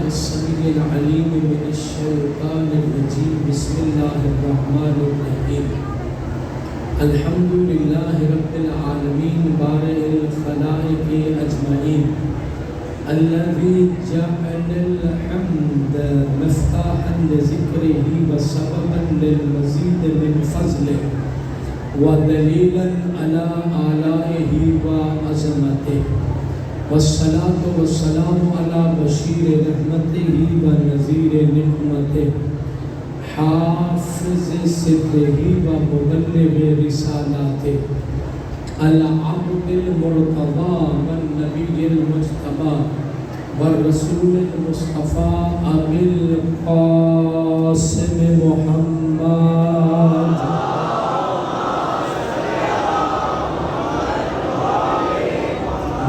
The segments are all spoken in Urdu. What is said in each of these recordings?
السميع العليم من الشيطان الرجيم بسم الله الرحمن الرحيم الحمد لله رب العالمين بارئ الخلائق أجمعين الذي جعل الحمد مفتاحا لذكره وسببا للمزيد من فضله ودليلا على آلائه وعظمته والصلاة والسلام على بشير رحمته ونذير نعمته حافظ صدقه ومبلغ رسالاته العبد المرتضى والنبي المجتبى والرسول المصطفى أبي القاسم محمد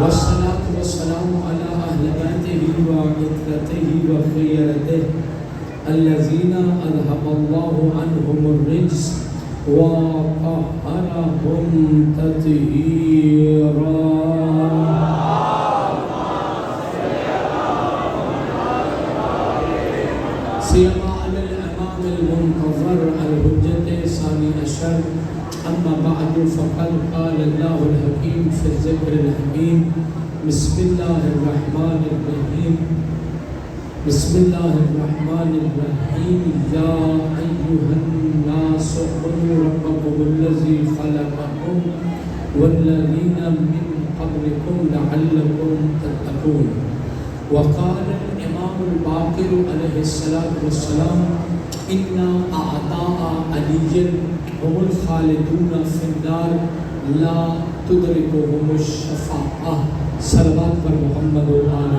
والصلاة والسلام على أهل بيته وعترته وخيرته الذين أذهب الله عنهم الرجس وطهرهم تطهيرا سيما على الإمام المنتظر الحجة ثاني عشر أما بعد فقد قال الله الحكيم في الذكر الحكيم بسم الله الرحمن الرحيم بسم الله الرحمن الرحيم يا أيها الناس اعبدوا ربكم الذي خلقكم والذين من قبلكم لعلكم تتقون وقال الإمام الباقر عليه الصلاة والسلام إن أعداء علي هم الخالدون في النار لا تدركهم الشفاعة صلوات پر محمد و آل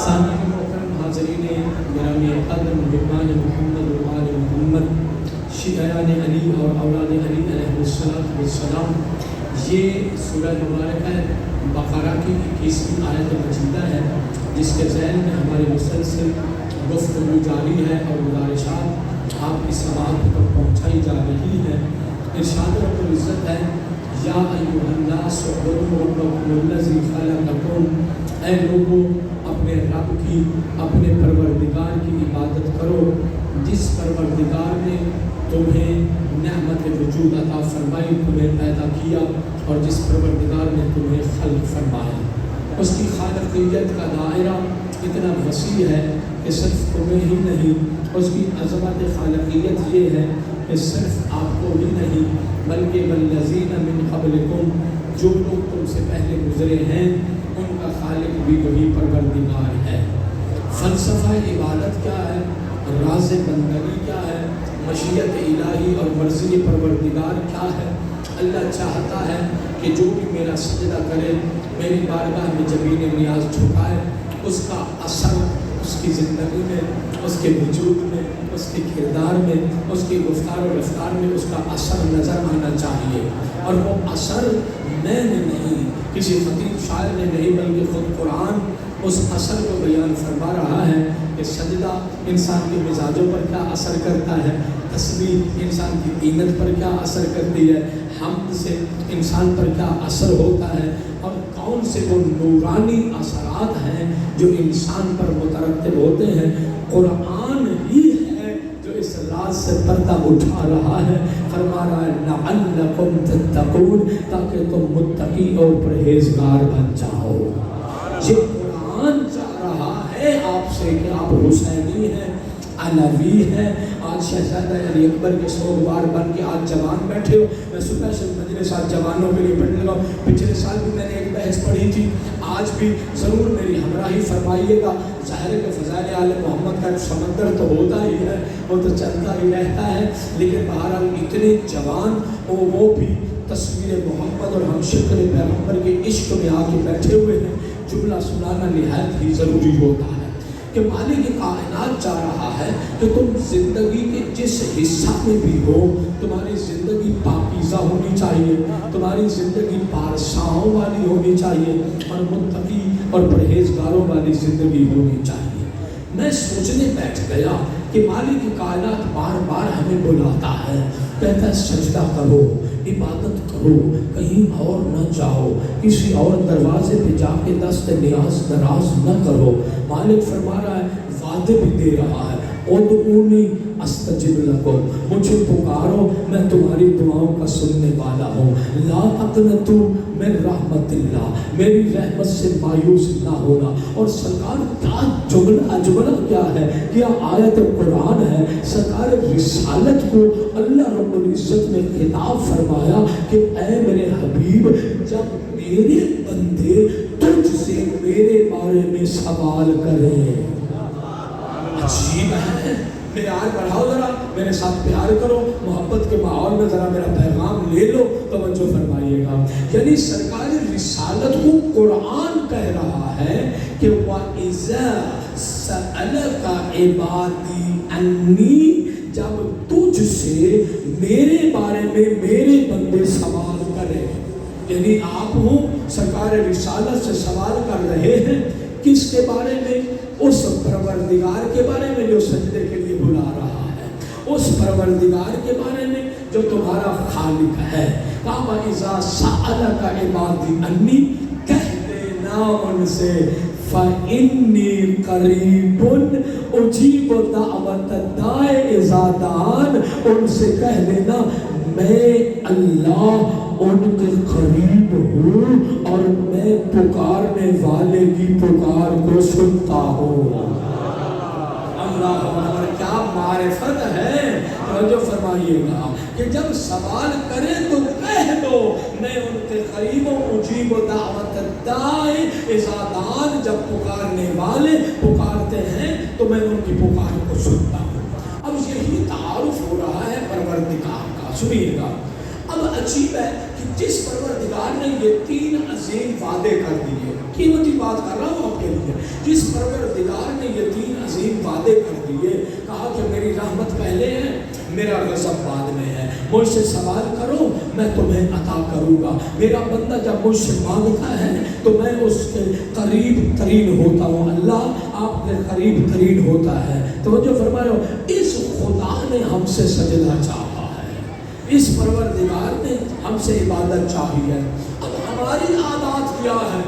سامعین محترم حاضرین گرامی قدر محبان محمد و آل محمد شیعیان علی اور اولاد علی علیہ السلام یہ سورہ مبارک ہے بقرہ کی 21ویں آیت مجیدہ ہے جس کے ذیل میں ہماری مسلسل گفتگو جاری ہے اور گزارشات آپ کی سماعت پر پہنچائی جا رہی ہے۔ ارشاد رب العزت ہے یا ایھا الناس اعبدوا ربکم الذی خلقکم، اے لوگوں اپنے رب کی اپنے پروردگار کی عبادت کرو جس پروردگار نے تمہیں نعمت وجود عطا فرمائی، تمہیں پیدا کیا اور جس پروردگار نے تمہیں خلق فرمایا۔ اس کی خالقیت کا دائرہ اتنا وسیع ہے کہ صرف تمہیں ہی نہیں، اس کی عظمت خالقیت یہ ہے کہ صرف آپ کو ہی نہیں بلکہ والذین من قبلکم، جو لوگ تم سے پہلے گزرے ہیں ان کا خالق بھی وہی پروردگار ہے۔ فلسفہ عبادت کیا ہے، راز بندگی کیا ہے، مشیت الہی اور مرضی پروردگار کیا ہے؟ اللہ چاہتا ہے کہ جو بھی میرا سجدہ کرے، میری بارگاہ میں جبین نیاز جھکائے، اس کا اثر اس کی زندگی میں، اس کے وجود میں، اس کے کردار میں، اس کی گفتار و رفتار میں اس کا اثر نظر آنا چاہیے۔ اور وہ اثر میں نے نہیں، کسی خطیب شاعر نے نہیں، بلکہ خود قرآن اس اثر کو بیان فرما رہا ہے کہ سجدہ انسان کے مزاجوں پر کیا اثر کرتا ہے، تسبیح انسان کی قیمت پر کیا اثر کرتی ہے، حمد سے انسان پر کیا اثر ہوتا ہے، اور کون سے وہ نورانی اثرات ہیں جو انسان پر مترتب ہوتے ہیں۔ قرآن ہی ہے جو اس راز سے پردہ اٹھا رہا ہے، فرما رہا ہے لعلکم تتقون، تاکہ تم متقی اور پرہیزگار بن جاؤ۔ یہ قرآن چاہ رہا ہے آپ سے کہ آپ حسینی ہیں، علوی ہے، آج شہزادہ علی اکبر کے سوگوار بن کے آج جوان بیٹھے ہو۔ میں صبح سے مجلس آج جوانوں کے لیے پڑھنے لگا، پچھلے سال بھی میں نے ایک بحث پڑھی تھی، آج بھی ضرور میری ہمراہی فرمائیے گا۔ ظاہر ہے کہ فضائل آل محمد کا سمندر تو ہوتا ہی ہے، وہ تو چلتا ہی رہتا ہے، لیکن بہرحال اتنے جوان وہ بھی تصویر محمد اور ہم شکل پیغمبر کے عشق میں آ کے بیٹھے ہوئے ہیں۔ جملہ سنانا نہایت ہی ضروری ہوتا ہے کہ مالک کائنات چاہ رہا ہے کہ تم زندگی کے جس حصہ میں بھی ہو، تمہاری زندگی پاکیزہ ہونی چاہیے، تمہاری زندگی پارساؤں والی ہونی چاہیے اور متقی اور پرہیزگاروں والی زندگی ہونی چاہیے۔ میں سوچنے بیٹھ گیا کہ مالک کائنات بار بار ہمیں بلاتا ہے، کہتا ہے سجدہ کرو، عبادت کرو۔ کرو، کہیں اور نہ جاؤ، کسی اور دروازے پہ جا کے دست نیاز دراز نہ کرو۔ مالک فرما رہا ہے، وعدے بھی دے رہا ہے، ادعونی استجب لکم، مجھے پکارو میں تمہاری دعاؤں کا سننے والا ہوں۔ لا تقنطوا من رحمت اللہ، میری رحمت سے مایوس نہ ہونا۔ اور سرکار کیا جملہ کیا ہے، کیا آیت قرآن ہے۔ سرکار رسالت کو اللہ رب العزت نے خطاب فرمایا کہ اے میرے حبیب، جب میرے بندے تجھ سے میرے بارے میں سوال کریں۔ عجیب ہے، پیار بڑھاؤ، ذرا میرے ساتھ پیار کرو، محبت کے ماحول میں ذرا میرا پیغام لے لو، توجہ فرمائیے گا۔ یعنی سرکار رسالت کو قرآن کہہ رہا ہے کہ وَإِذَا سَأَلَكَ عِبَادِي عَنِّي، جب تجھ سے میرے بارے میں میرے بندے سوال کریں، یعنی آپ ہوں سرکار رسالت سے سوال کر رہے ہیں کس کے بارے میں؟ اس پروردگار کے بارے میں جو سجدے کے لیے بلا رہا ہے، اس پروردگار کے بارے میں جو تمہارا خالق ہے۔ کہا وَإِذَا سَأَلَكَ عِبَادِي عَنِّي، کہہ دینا ان سے فَإِنِّي قَرِيبٌ أُجِيبُ دَعْوَةَ الدَّاعِ إِذَا دَعَانِ، ان سے کہہ دینا میں اللہ ان کے قریب ہوں اور میں پکارنے والے کی پکار کو سنتا ہوں۔ اللہ اکبر، کیا معرفت ہے۔ توجہ فرمائیے گا کہ جب سوال کرے تو کہہ دو میں ان کے قریب ہوں، اجیب دعوت الداعی اذا دعان، جب پکارنے والے پکارتے ہیں تو میں ان کی پکار کو سنتا ہوں۔ اب یہی تعارف ہو رہا ہے پروردگار کا، سنیے گا۔ اب عجیب ہے کہ جس پروردگار نے یہ تین عظیم وعدے کر دیے، قیمتی بات کر رہا ہوں آپ کے لیے، جس پروردگار نے یہ تین عظیم وعدے کر دیے، کہا کہ میری رحمت پہلے ہے، میرا غضب بعد میں ہے، مجھ سے سوال کرو میں تمہیں عطا کروں گا، میرا بندہ جب مجھ سے مانگتا ہے تو میں اس کے قریب ترین ہوتا ہوں، اللہ آپ کے قریب ترین ہوتا ہے۔ توجہ فرما رہے ہو، اس خدا نے ہم سے سجدہ چاہا، اس پروردگار نے ہم سے عبادت چاہی ہے۔ اب ہماری عادات کیا ہے،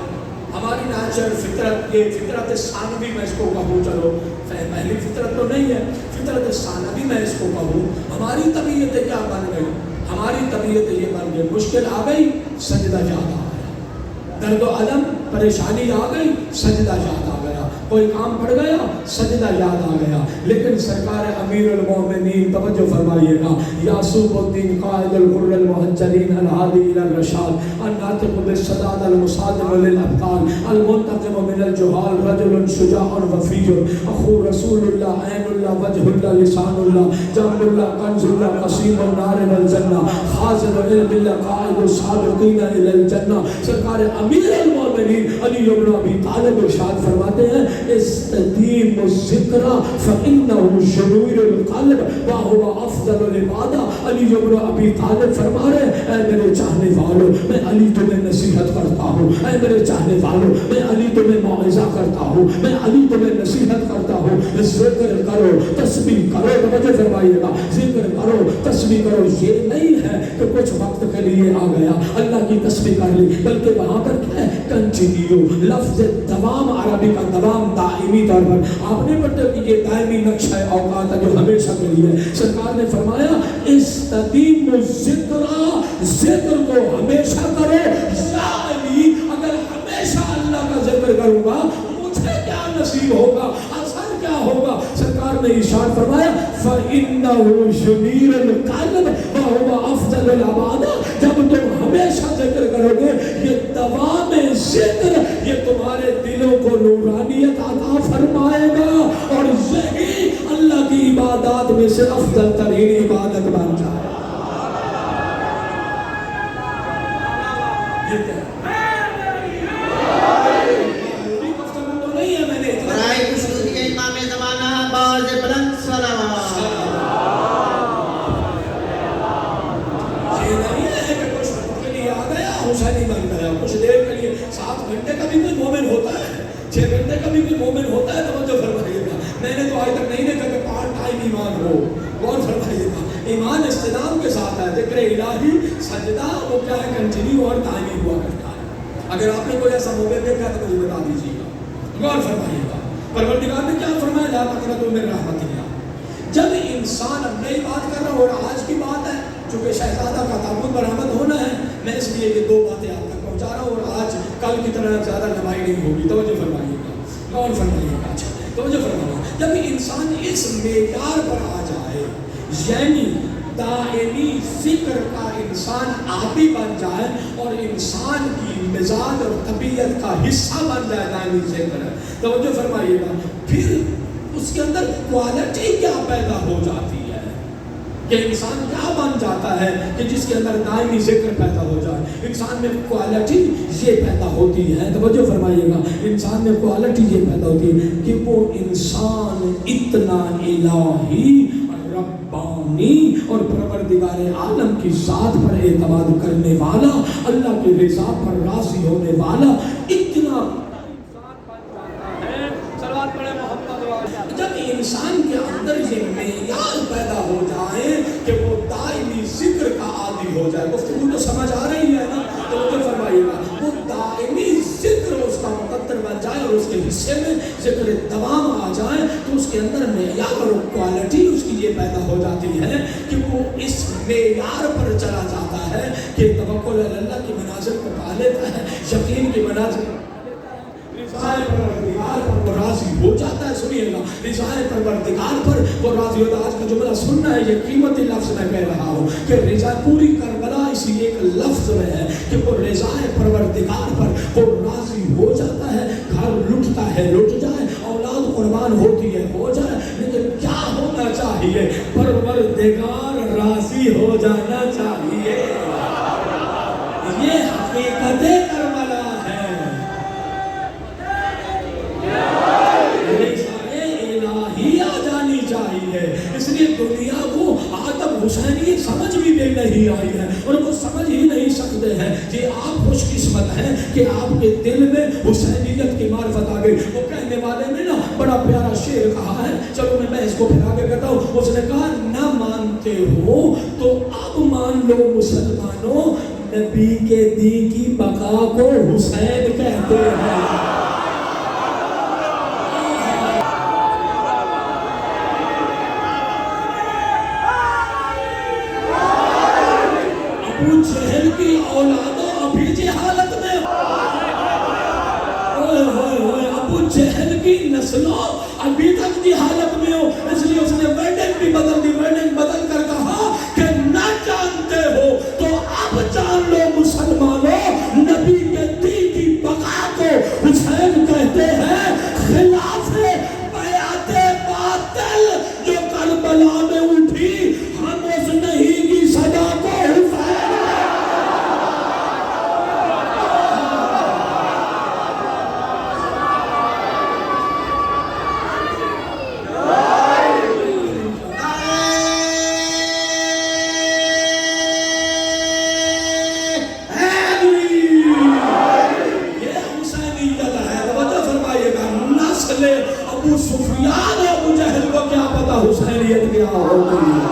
ہماری نیچر فطرت، یہ فطرت ثانوی میں اس کو کہوں، چلو پہلی فطرت تو نہیں ہے، فطرت ثانوی میں اس کو کہوں، ہماری طبیعت کیا بن گئی؟ ہماری طبیعت یہ بن گئی، مشکل آ گئی سجدہ یاد آ گیا، درد و الم پریشانی آ گئی سجدہ یاد آ گیا، کوئی کام پڑ گیا سجدہ یاد آ گیا۔ لیکن سرکار امیر المومنین، توجہ فرمائیے گا، یعصوب الدین قائد الغر المحجلین الہادی الی الرشاد الناطق بالصداد المصادم للابطال المنتقم من الجہال رجل شجاع وفی اخو رسول اللہ عین اللہ وجہ اللہ لسان اللہ جنب اللہ کنز اللہ قسیم النار والجنہ خازن علم اللہ قائد السابقین الی الجنہ۔ سرکار امیر المومنین علی بن ابی طالب ارشاد فرماتے ہیں استدیم الذکر فإنه شنویر القلب وهو افضل العبادہ۔ علی بن ابی طالب فرما رہے ہیں اے میرے چاہنے والوں، میں علی تمہیں نصیحت کرتا ہوں، اے میرے چاہنے والوں میں علی تمہیں موعظہ کرتا ہوں، میں علی تمہیں نصیحت کرتا ہوں، ذکر کرو تسبیح کرو، توجہ فرمائیے گا، ذکر کرو تسبیح کرو۔ یہ نہیں ہے کہ کچھ وقت کے لیے آ گیا اللہ کی تسبیح کر لی، بلکہ وہاں پر کیا ہے کنٹینیو، لفظ دوام، عربی کا دوام دائمی طور پر، آپ نے پڑھتے کہ یہ دائمی نقشہ اوقات ہے جو ہمیشہ کے لیے۔ سرکار نے فرمایا استدیم الذکر، ذکر کو ہمیشہ کرو، یا علی اگر ہمیشہ اللہ کا ذکر کروں گا مجھے کیا نصیب ہوگا، اثر کیا ہوگا؟ سرکار نے ارشاد فرمایا فَإِنَّهُ شُنِيرُ الْقَلْبِ وَهُوَ أَفْضَلُ الْعِبَادَةِ، جب تم ہمیشہ ذکر کرو گے یہ دوام ذکر یہ تمہارے دلوں کو نورانیت عطا فرمائے گا اور یہی اللہ کی عبادات میں سے افضل ترین عبادت بن جائے۔ یہ کیا نہیں بن گیا، کچھ دیر کے لیے 7 گھنٹے کا بھی کوئی مومن ہوتا ہے، 6 گھنٹے کا بھی کوئی مومن ہوتا ہے، توجہ فرمائیے گا، میں نے تو آج تک نہیں دیکھا کہ پارٹ ٹائم ایمان ہو. غور فرمائیے گا, ایمان استدام کے ساتھ ہے. ذکر الہی سجدہ وہ کیا ہے, کنٹینیو اور دائمی ہوا کرتا ہے. اگر آپ نے کوئی ایسا موقع دیکھا تو مجھے بتا دیجیے گا. غور فرمائیے گا, پروردگار نے کیا فرمایا, لا تقنطوا من رحمت اللہ. جب انسان, اب نئی بات کر رہا ہوں اور آج کی بات ہے, چونکہ شہزادہ کا تابوت برآمد ہونا ہے, میں اس لیے یہ دو باتیں آپ تک پہنچا رہا ہوں, اور آج کل کی طرح زیادہ لمبائی نہیں ہوگی. توجہ فرمائیے گا, غور فرمائیے گا. اچھا توجہ فرمائیے, جب انسان اس معیار پر آ جائے, یعنی دائمی ذکر کا انسان عادی بن جائے اور انسان کی مزاج اور طبیعت کا حصہ بن جائے دائمی ذکر, توجہ فرمائیے گا, پھر اس کے اندر کوالٹی کیا پیدا ہو جاتی ہے کہ انسان کیا بن جاتا ہے کہ جس کے اندر دائمی ذکر پیدا ہو جائے. انسان میں کوالٹی یہ پیدا ہوتی ہے, توجہ فرمائیے گا, انسان میں کوالٹی یہ پیدا ہوتی ہے کہ وہ انسان اتنا الہی ربانی اور پروردگار عالم کی ذات پر اعتماد کرنے والا, اللہ کی رضا پر راضی ہونے والا اتنا جب انسان کے اندر یہ معیار پیدا ہو جائے کہ وہ دائمی ذکر کا عادی ہو جائے. گفتگو تو سمجھ آ رہی ہے نا, تو فرمائیے گا, وہ دائمی ذکر اس کا مقدر بن جائے اور اس کے حصے میں ذکر دوام آ جائے, تو اس کے اندر معیار اور کوالٹی اس کی یہ پیدا ہو جاتی ہے کہ وہ اس معیار پر چلا جاتا ہے کہ توکل علی اللہ کی منازل کو پا لیتا ہے, یقین کی منازل پروردگار پر وہ راضی ہو جاتا ہے. سنیے گا, رضائے پروردگار پر وہ راضی ہوتا ہے. آج کا جملہ سننا ہے, یہ قیمتی لفظ میں کہہ رہا ہوں کہ رضا پوری کربلا اسی ایک لفظ میں ہے کہ وہ رضائے پروردگار پر وہ راضی ہو جاتا ہے. گھر لٹتا ہے لٹ جائے, اولاد قربان ہوتی ہے ہو جائے, لیکن کیا ہونا چاہیے, پروردگار راضی ہو جانا چاہیے. یہ حقیقت کربلا ہے. اس لیے دنیا کو آدم حسینیت سمجھ بھی نہیں آئی ہے اور وہ سمجھ ہی نہیں سکتے ہیں. یہ آپ خوش قسمت ہیں کہ آپ کے دل میں حسینیت کی معرفت آ گئی. وہ کہنے والے نے نا بڑا پیارا شعر کہا ہے, چلو میں اس کو پھر آگے کہتا ہوں. اس نے کہا, نہ مانتے ہو تو اب مان لو مسلمانوں, نبی کے دین کی بقا کو حسین کہتے ہیں. جہل کی اولادوں ابھی جہالت میں, ابو جہل کی نسلوں ابھی تک جہالت میں ہو. اس لیے اس نے ورڈنگ بھی بدل دی, ورڈنگ بدل کر کہا کہ نہ جانتے ہو تو اب جان لو مسلمانوں, نبی کے دین کی بقا کو حسین کہتے ہیں. خلاف بیعت باطل جو کربلا میں اٹھی, ہم اس نہیں کی صدا کو ابو سفیان ابو جہل کو کیا پتا حسینیت کیا ہوتی ہے.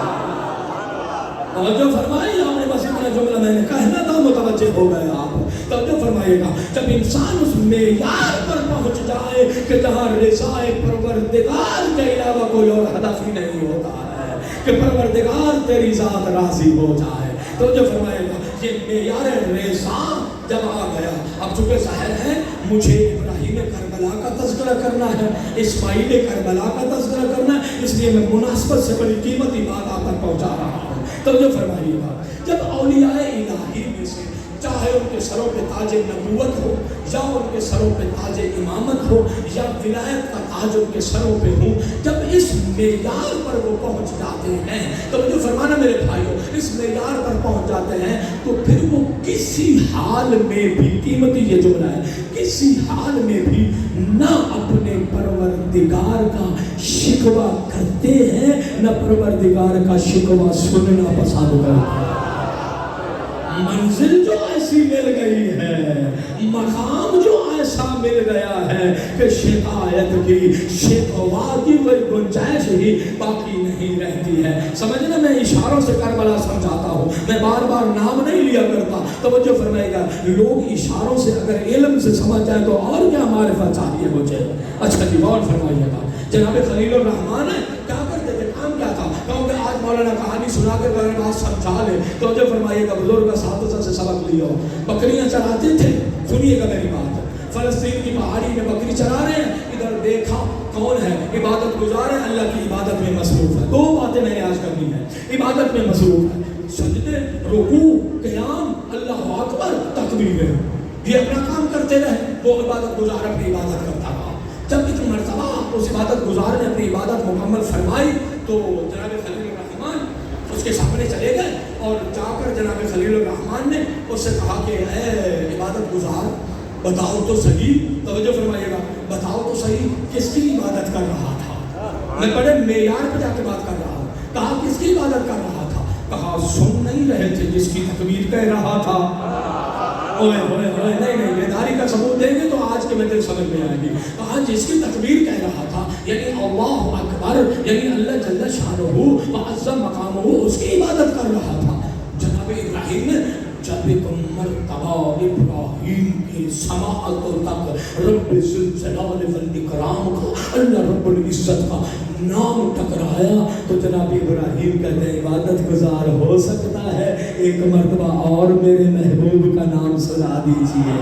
توجہ فرمائیے, آپ نے بس اتنا جملہ میں نے کہنا تھا, متوجہ ہو گئے آپ. توجہ فرمائیے گا, جب انسان اس معیار پر پہنچ جائے کہ جہاں رضائے پروردگار کے علاوہ کوئی اور ہدف ہی نہیں ہوتا ہے, کہ پروردگار تیری ذات راضی ہو جائے. توجہ فرمائیے گا, یہ معیار رضا جب آ گیا, اب چونکہ ظاہر ہے مجھے ابراہیم کربلا کا تذکرہ کرنا ہے, اسماعیل کربلا کا تذکرہ کرنا ہے, اس لیے میں مناسبت سے بڑی قیمتی بات آپ تک پہنچا رہا ہوں. توجہ فرمائیے گا, جب اولیاء الہی میں سے چاہے ان کے سروں پہ تاج نبوت ہو یا ان کے سروں پہ تاج امامت ہو یا ولایت کا تاج ان کے سروں پہ ہو, جب اس معیار پر وہ پہنچ جاتے ہیں, تو جو فرمانا میرے بھائیوں, اس معیار پر پہنچ جاتے ہیں تو پھر وہ کسی حال میں بھی, قیمتی یہ جملہ ہے, کسی حال میں بھی نہ اپنے پروردگار کا شکوہ کرتے ہیں, نہ پروردگار کا شکوہ سننا پسند کرتے ہیں. منزل جو ایسی مل گئی ہے, مقام جو ایسا مل مل گیا ہے کہ شکایت کی شکوا کی کوئی گنجائش ہی باقی نہیں رہتی ہے. سمجھنا میں اشاروں سے کربلا سمجھاتا ہوں, میں بار بار نام نہیں لیا کرتا. توجہ فرمائے گا, لوگ اشاروں سے اگر علم سے سمجھ جائے تو اور کیا معرفت چاہیے مجھے. اچھا جی غور فرمائیے گا. جناب خلیل الرحمان ہے کیا کرتے تھے, کام کیا تھا؟ کیونکہ آج مولانا کہانی سنا کے بغیر بات سمجھا لے. توجہ فرمائیے گا, بزرگ اساتذہ سے سبق لیا. بکریاں چراتے تھے, سنیے گا میری بات. فلسطین کی پہاڑی میں بکری چرا رہے ہیں, ادھر دیکھا کون ہے, عبادت گزار ہے, اللہ کی عبادت میں مصروف ہے. دو باتیں میں نے آج کرنی ہے. عبادت میں مصروف ہے, سجدے, رکوع, قیام, اللہ اکبر, تکبیر, یہ اپنا کام کرتے رہے. وہ عبادت گزار اپنی عبادت کرتا رہا. جب ایک مرتبہ اس عبادت گزار نے اپنی عبادت مکمل فرمائی تو جناب خلیل الرحمان اس کے سامنے چلے گئے اور جا کر جناب خلیل الرحمان نے اس سے کہا کہ اے عبادت گزار بتاؤ تو صحیح. توجہ فرمائیے گا, بتاؤ تو صحیح کس کی عبادت کر رہا تھا. میں بڑے معیار پہ جا کے بات کر رہا ہوں. کہا کس کی عبادت کر رہا تھا. کہا سن نہیں رہے تھے جس کی تکبیر کہہ رہا تھا. اوے ہوئے ہوئے, نہیں بیداری کا ثبوت دیں گے تو آج کے مجلس سمجھ میں آئے گی. کہا جس کی تکبیر کہہ رہا تھا یعنی اللہ اکبر, یعنی اللہ جل شانہ وعظم مقامہ, اس کی عبادت کر رہا تھا. جناب ابراہیم نے جب ایک مرتبہ ابراہیم کی سماعت تک رب الجلال والاکرام کا, اللہ رب العزت کا نام ٹکرایا تو جناب ابراہیم کہتے ہیں عبادت گزار ہو سکتا ہے, ایک مرتبہ اور میرے محبوب کا نام سنا دیجیے.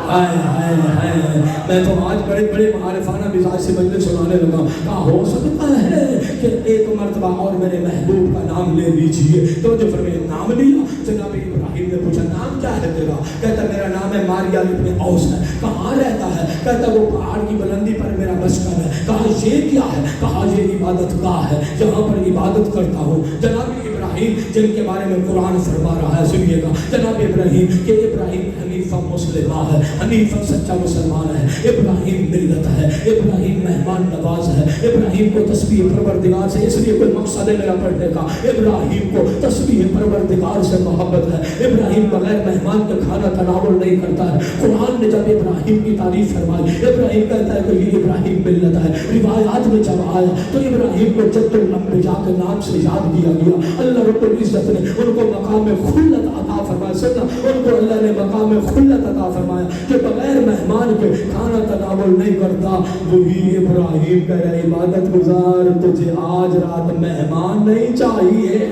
ہائے ہائے ہائے, میں تو آج بڑے بڑے معارفانہ مزاج سے مجلس سنانے لگا. کہا ہو سکتا ہے کہ ایک مرتبہ اور میرے محبوب کا نام لے لیجیے. تو جو فرمائے نام لیا. جناب ابراہیم نے پوچھا نام کیا ہے تیرا؟ کہتا میرا نام ہے ماریا ابن اوس ہے. کہاں رہتا ہے؟ کہتا وہ پہاڑ کی بلندی پر میرا مسکن ہے. کہا یہ کیا ہے؟ کہا یہ عبادت گاہ ہے, جہاں پر عبادت کرتا ہوں. جناب ابراہیم جن کے بارے میں قرآن فرما رہا ہے, سنیے گا جناب ابراہیم کہ ابراہیم حنیفہ مسلمہ ہے, حنیفہ سچا مسلمان ہے. ابراہیم ملت ہے, ابراہیم مہمان نواز ہے. ابراہیم کو تسبیح پروردگار سے, اس لیے کوئی مقصد ہے میرا پڑھنے کا, ابراہیم کو تسبیح پروردگار سے محبت ہے. ابراہیم بغیر مہمان کے کھانا تناول نہیں کرتا ہے. قرآن نے جب ابراہیم کی تعریف فرمائی, ابراہیم کہتا ہے کہ یہ ابراہیم ملت ہے. روایات میں جب آیا تو ابراہیم کو جد الانبیاء کے نام سے یاد کیا گیا. اللہ رب العزت نے ان کو مقام خلت عطا فرمایا. سننا, ان کو اللہ نے مقام خلت عطا فرمایا کہ بغیر مہمان کے کھانا تناول نہیں کرتا. وہی ابراہیم کہہ رہے عبادت گزار تجھے آج رات مہمان نہیں چاہیے.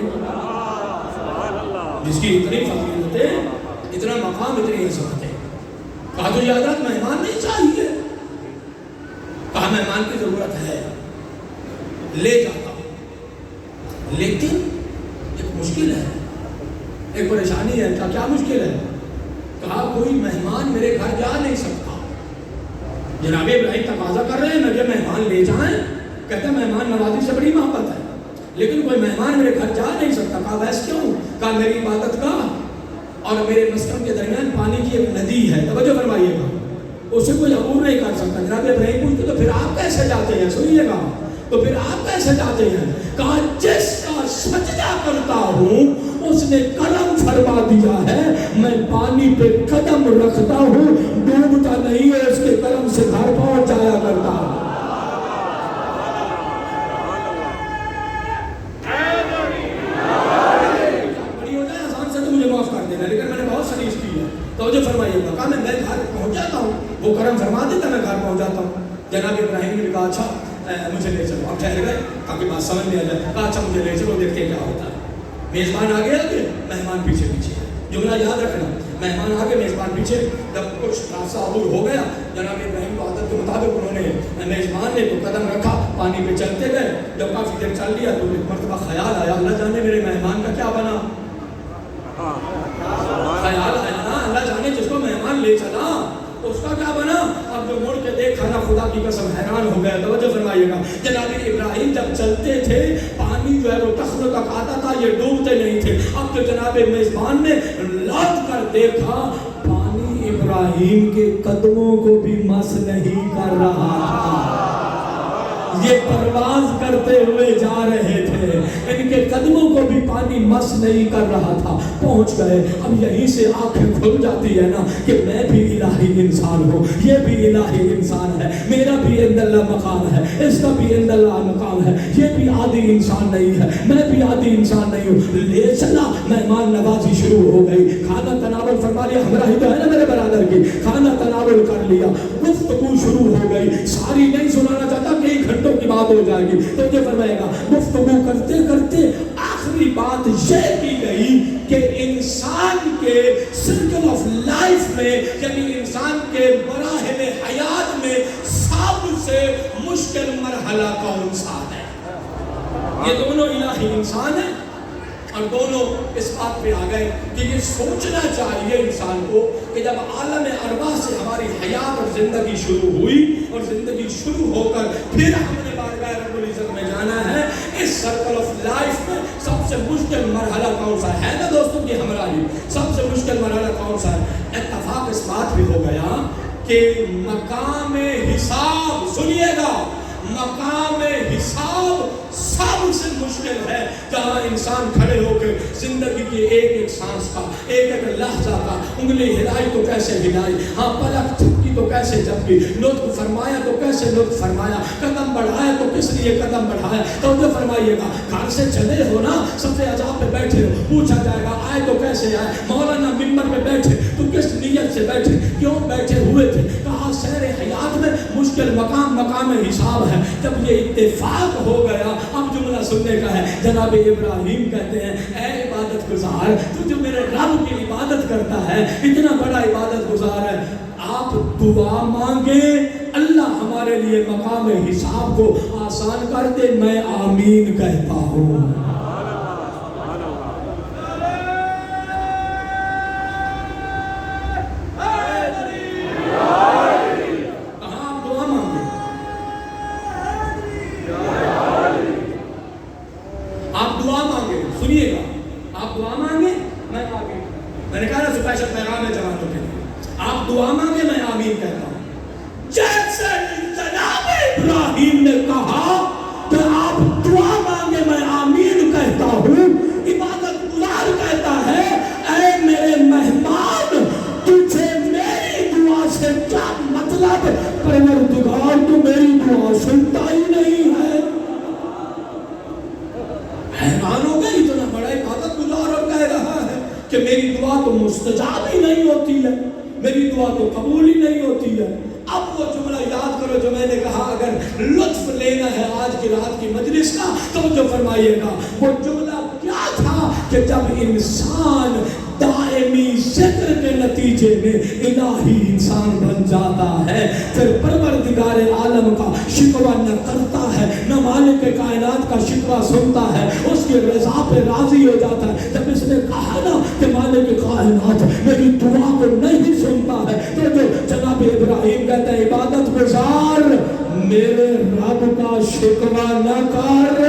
جس کی اتنی فضیلت ہے, اتنا مقام, اتنی عزت ہے, کہا تجھے آج رات مہمان نہیں چاہیے. کہا مہمان کی ضرورت ہے, لے جاتا, لیکن ایک مشکل ہے, ایک پریشانی ہے. کیا مشکل ہے؟ کہا کوئی مہمان میرے گھر جا نہیں سکتا. جناب ابراہیم تقاضا کر رہے ہیں مجھے مہمان لے جائیں. کہتا مہمان نوازی سے بڑی محبت ہے, لیکن کوئی مہمان میرے گھر جا نہیں سکتا. کہا ویسے کیوں؟ کہا میری عبادت کا اور میرے مسکن کے درمیان پانی کی ایک ندی ہے. توجہ فرمائیے گا, اسے کوئی عبور نہیں کر سکتا. جناب ابراہیم پوچھتے تو پھر آپ کیسے جاتے ہیں؟ سنیے گا, تو پھر آپ کیسے جاتے ہیں؟ کہا جس کا سجدہ کرتا ہوں اس نے کرم فرما دیا ہے, میں پانی پہ قدم رکھتا ہوں, ڈوبتا نہیں ہے, اس کے کرم سے گھر پہنچ جایا کرتا ہوں. بڑی ہو جائے آسان سے تو مجھے معاف کر دینا, لیکن میں نے بہت سریش کی ہے. توجہ فرمائیے گا. کہا میں گھر پہنچ جاتا ہوں, وہ کرم فرما دیتا, میں گھر پہنچ جاتا ہوں. جناب ابراہیم نے کہا اچھا مجھے لے چلو. اب ٹھہر گئے تاکہ بات سمجھ میں آ جائے. کہا اچھا مجھے لے چلو, دیکھتے کیا ہوتا ہے. میزبان آگے آگے, مہمان پیچھے پیچھے. جملہ یاد رکھنا, مہمان آگے میزبان پیچھے. جب کچھ راستہ عبور ہو گیا, جناب ابراہیم کو عادت کے مطابق انہوں نے میزبان نے تو قدم رکھا, پانی پہ چلتے گئے. جب کافی دیر چل لیا تو ایک مرتبہ خیال آیا, اللہ جانے میرے مہمان کا کیا بنا. خیال آیا نا, اللہ جانے جس کو مہمان لے چلا اس کا کیا بنا. اب جو مڑ کے دیکھا نا, خدا کی قسم حیران ہو گیا. توجہ فرمائیے گا. جناب ابراہیم جب چلتے تھے پانی جو ہے وہ ٹخنوں تک آتا تھا, یہ ڈوبتے نہیں تھے. اب جو جناب میزبان نے لوٹ کر دیکھا, پانی ابراہیم کے قدموں کو بھی مس نہیں کر رہا تھا. یہ پرواز کرتے ہوئے جا رہے تھے، ان کے قدموں کو بھی پانی مس نہیں کر رہا تھا، پہنچ گئے۔ اب یہیں سے آنکھیں کھل جاتی ہے نا کہ میں بھی الہی انسان ہوں، یہ بھی الہی انسان ہے، میرا بھی عند اللہ مقام ہے، اس کا بھی عند اللہ مقام ہے، یہ بھی عادی انسان نہیں ہے، میں بھی عادی انسان نہیں ہوں۔ لے چلا، مہمان نوازی شروع ہو گئی، کھانا تناول فرما لیا، ہمراہی تو ہے نا میرے برادر کی، کھانا تناول کر لیا، گفتگو شروع ہو گئی، ساری نہیں سنانا چاہتا، کئی گھنٹوں کی بات ہو جائے گی تو یہ فرمائے گا۔ گفتگو کرتے کرتے آخری بات یہ کی گئی کہ انسان کے سرکل آف لائف میں، یعنی انسان کے مراحل حیات میں سب سے مشکل مرحلہ کون سا ہے؟ یہ دونوں الہی انسان ہیں، اور دونوں اس بات پہ آ گئے کہ یہ سوچنا چاہیے انسان کو کہ جب عالم ارواح سے ہماری حیات اور زندگی شروع ہوئی اور زندگی شروع ہو کر پھر ہم نے بارگاہ رب العزت میں جانا ہے، اس سرکل آف لائف میں سب سے مشکل مرحلہ کون سا ہے نا دوستوں کی ہمراہی، سب سے مشکل مرحلہ کون سا ہے؟ اتفاق اس بات بھی ہو گیا کہ مقام حساب، سنیے گا، مقام حساب سب سے مشکل ہے، جہاں انسان کھڑے ہو کے زندگی کی ایک ایک سانس کا، ایک ایک لحظہ کا، انگلی ہلائی تو کیسے ہلائی، ہاں پلک جھپکی تو کیسے جھپکی، نطق فرمایا تو کیسے نطق فرمایا، قدم بڑھایا تو کس لیے قدم بڑھایا۔ توجہ فرمائیے گا، گھر سے چلے ہو نا، صف عذاب پہ بیٹھے ہو، پوچھا جائے گا آئے تو کیسے آئے، مولانا منبر پہ بیٹھے تو کس نیت سے بیٹھے، کیوں بیٹھے ہوئے تھے، کہا سیر حیات میں مشکل مقام مقام حساب ہے۔ جب یہ اتفاق ہو گیا، اب جملہ سننے کا ہے، جناب ابراہیم کہتے ہیں اے عبادت گزار، تو جو میرے رب کی عبادت کرتا ہے، اتنا بڑا عبادت گزار ہے، آپ دعا مانگیں اللہ ہمارے لیے مقام حساب کو آسان کر دے، میں آمین کہتا ہوں۔ مستجاب ہی نہیں ہوتی ہے، میری دعا تو قبول ہی نہیں ہوتی ہے۔ اب وہ جملہ یاد کرو جو میں نے کہا، اگر لطف لینا ہے آج کی رات کی مجلس کا تو جو فرمائیے گا، وہ جملہ کیا تھا کہ جب انسان دائمی ذکر کے نتیجے میں الہی انسان بن جاتا ہے، پھر پروردگار عالم کا شکوہ نہ کرتا ہے، نہ مالک کائنات کا شکوہ سنتا ہے، اس کی رضا پہ راضی ہو جاتا ہے۔ جب اس نے کہا نا کہ مالک کائنات میری دعا کو نہیں سنتا ہے، تو جو جناب ابراہیم کہتے ہیں عبادت گزار میرے رب کا شکوہ نہ کر۔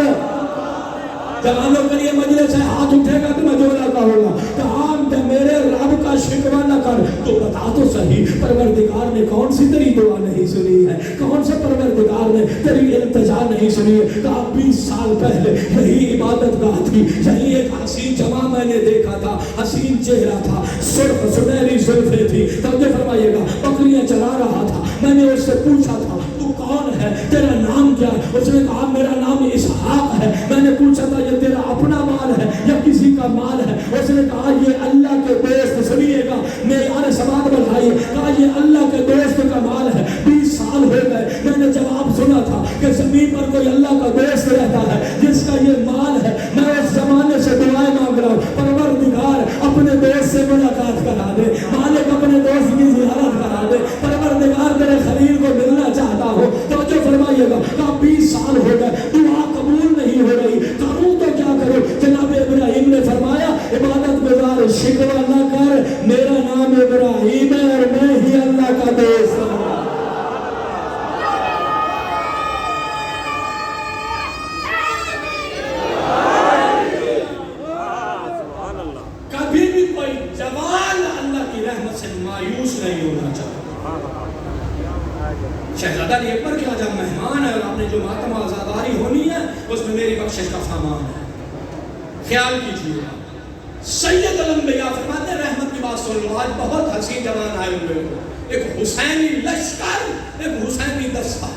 جوانوں کے لیے مجلس ہے، ہاتھ اٹھے گا تو میں جملہ کہوں گا کہ ہاں میرے رب کا شکوہ نہ کر، تو بتا تو صحیح پروردگار نے کون سی تیری دعا نہیں سنی ہے، کون سے پروردگار نے تیری التجا نہیں سنی ہے۔ کہا 20 سال پہلے یہی عبادت گاہ تھی، یہی ایک حسین جمع میں نے دیکھا تھا، حسین چہرہ تھا، سرخ سنہری زلفیں تھی، توجہ فرمائیے گا، بکریاں چلا رہا تھا، میں نے اس سے پوچھا تھا تو کون ہے، تیرا نام کیا ہے؟ اس نے کہا میرا نام اسحاق ہے۔ میں نے پوچھا تھا یہ تیرا اپنا مال ہے یا کسی کا مال ہے؟ اس نے کہا یہ اللہ کے دوست، سنیے گا معیار سماعت بڑھائیے، کہا یہ اللہ کے دوست کا مال ہے۔ 20 سال ہو گئے، میں نے جواب سنا تھا کہ زمین پر کوئی اللہ کا دوست رہتا ہے جس کا یہ مال ہے، میں اس زمانے سے دعائیں مانگ رہا ہوں، پروردگار اپنے دوست سے ملاقات کرا دے، مالک اپنے دوست کی زیارت کرا دے، پروردگار تیرے خلیل کو ملنا چاہتا ہو۔ تو جو فرمائیے گا، کہا 20 سال ہو گئے، دعا قبول نہیں ہو رہی، کروں تو کیا کروں؟ جناب ابراہیم نے فرمایا عبادت گزار شکوہ نہ کر، میرا نام ابراہیم ہے اور میں ہی اللہ کا دوست ہوں۔ کبھی بھی کوئی جوان اللہ کی رحمت سے مایوس نہیں ہونا چاہتا، شہزادہ علی اکبر کیا جب مہمان ہے اور آپ نے جو ماتم آزاداری ہونی ہے اس میں میری بخشش کا سامان ہے. خیال کیجیے سید الانبیاء فرماتے ہیں رحمت کی بات سن لو، آج بہت حسین جوان آئے ہوئے ہو، ایک حسینی لشکر، ایک حسینی دستہ.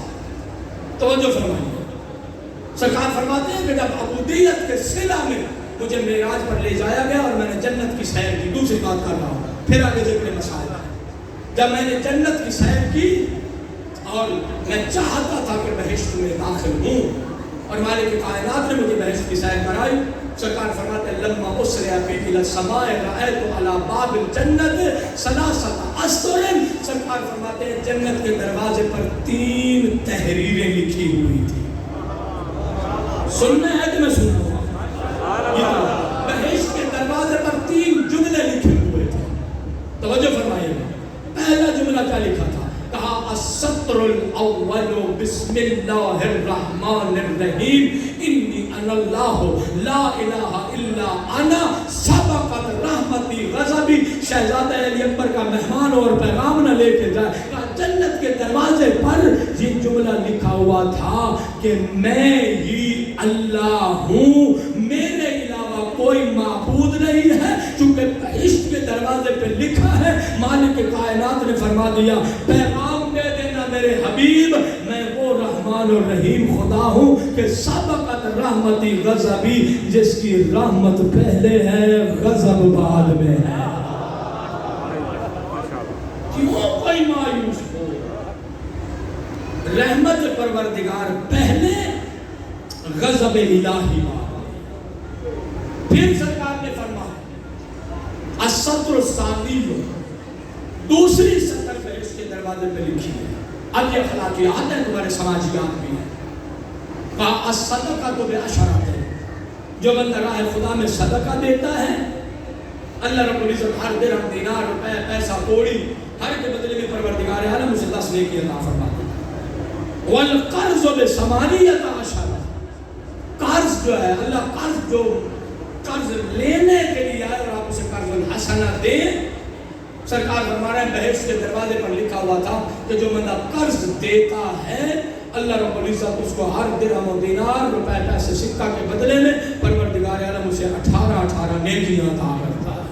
توجہ فرمائیے، سرکار فرماتے ہیں کہ جب عبودیت کے صلہ میں مجھے معراج پر لے جایا گیا اور میں نے جنت کی سیر کی. دوسری بات کر رہا ہوں، پھر آگے ذکر مسائل ہے. جب میں نے جنت کی سیر کی اور میں چاہتا تھا کہ بہشت میں داخل ہوں اور مالک کائنات نے مجھے بہشت کی سیر کرائی. سرکار فرماتے ہیں لما اسرع بی الی السماء رأیت علی باب الجنت ثلاثۃ اسطر. سرکار فرماتے ہیں جنت کے دروازے پر 3 تحریریں لکھی ہوئی تھی. سننا ہے کہ میں سنا ہوں؟ بہشت کے دروازے پر 3 جملے لکھے ہوئے تھے. توجہ فرمائیے گا. پہلا جملہ کیا لکھا تھا؟ کہا السطر الاول بسم اللہ الرحمن الرحیم انی انا اللہ لا الہ الا انا سبقت رحمتی غضبی. شہزادہ علی اکبر کا مہمان اور پیغام نہ لے کے جائے. کہا جنت کے دروازے پر یہ جملہ لکھا ہوا تھا کہ میں ہی اللہ ہوں، میرے علاوہ کوئی معبود نہیں ہے. چونکہ بہشت کے دروازے پہ لکھا ہے، مالک کائنات نے فرما دیا پیغام دے دینا میرے حبیب، میں وہ رحمان اور رحیم خدا ہوں کہ سبقت رحمتی غضبی، جس کی رحمت پہلے ہے غضب بعد میں ہے. کیوں کوئی مایوس ہو؟ رحمت پروردگار پہلے، غضب الہی بعد. پھر سرکار نے فرمایا السطر الثانی، دوسری سطر پہ اس کے دروازے پہ لکھی ہے. اب یہ اخلاقیات ہیں، تمہارے سماجیات بھی ہیں. کہا الصدقۃ بعشرۃ، جو بندہ راہ خدا میں صدقہ دیتا ہے اللہ رب العزت ہر درہم دینار روپے پیسہ کوڑی ہر کے بدلے میں پروردگار عالم اسے 10 نیکی عطا فرماتا ہے. والقرض بثمانیۃ عشر، قرض جو ہے اللہ قرض جو قرض لینے کے لیے آئے اور آپ اسے قرض الحسنہ دیں. سرکار فرما رہے ہیں بہشت کے دروازے پر لکھا ہوا تھا کہ جو بندہ قرض دیتا ہے اللہ رب العزت اس کو ہر درہم و دینار روپے پیسے سکہ کے بدلے میں پروردگار عالم اسے 18 نیکیاں عطا کرتا ہے.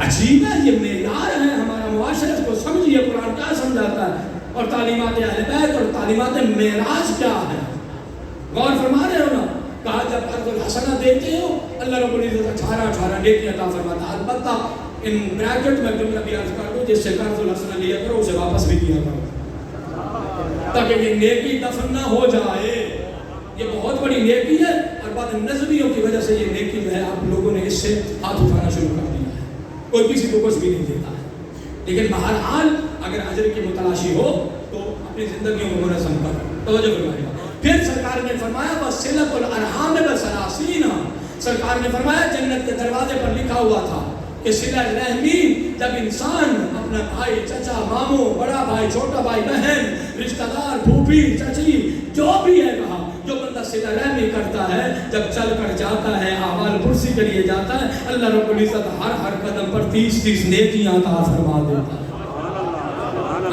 عجیب ہے، یہ معیار ہے ہمارا معاشرہ. اس کو سمجھیے قرآن کیا سمجھاتا ہے اور تعلیمات اہل بیت اور تعلیمات معراج کیا ہے. غور فرما رہے ہو نا؟ کہا جب قرض الحسنہ دیتے ہو اللہ رب العزت 18 نیکی عطا فرماتا ہے. البتہ ان بریکٹ میں جملہ بھی عرض کر دو، جس سے قرض الحسنہ لیا کرو اسے واپس بھی دیا کرو تاکہ یہ نیکی دفن نہ ہو جائے. یہ بہت بڑی نیکی ہے اور بعد نظریوں کی وجہ سے یہ نیکی جو ہے آپ لوگوں نے اس سے ہاتھ اٹھانا شروع کر دیا ہے. کوئی کسی کو کچھ بھی نہیں دیتا ہے، لیکن بہرحال اگر اجر کی متلاشی ہو تو اپنی زندگیوں کو منظم کرو. توجہ فرمائیے. پھر سرکار نے فرمایا وصلۃ الارحام بثلاثین. سرکار نے فرمایا جنت کے دروازے پر لکھا ہوا تھا کہ صلہ رحمی، جب انسان اپنا بھائی چچا ماموں بڑا بھائی چھوٹا بھائی بہن رشتہ دار پھوپھی چچی جو بھی ہے، کہا جو بندہ صلہ رحمی کرتا ہے جب چل کر جاتا ہے اعمال پرسی کے لیے جاتا ہے اللہ رب العزت ہر قدم پر 30 نیکیاں عطا فرما دیتا ہے.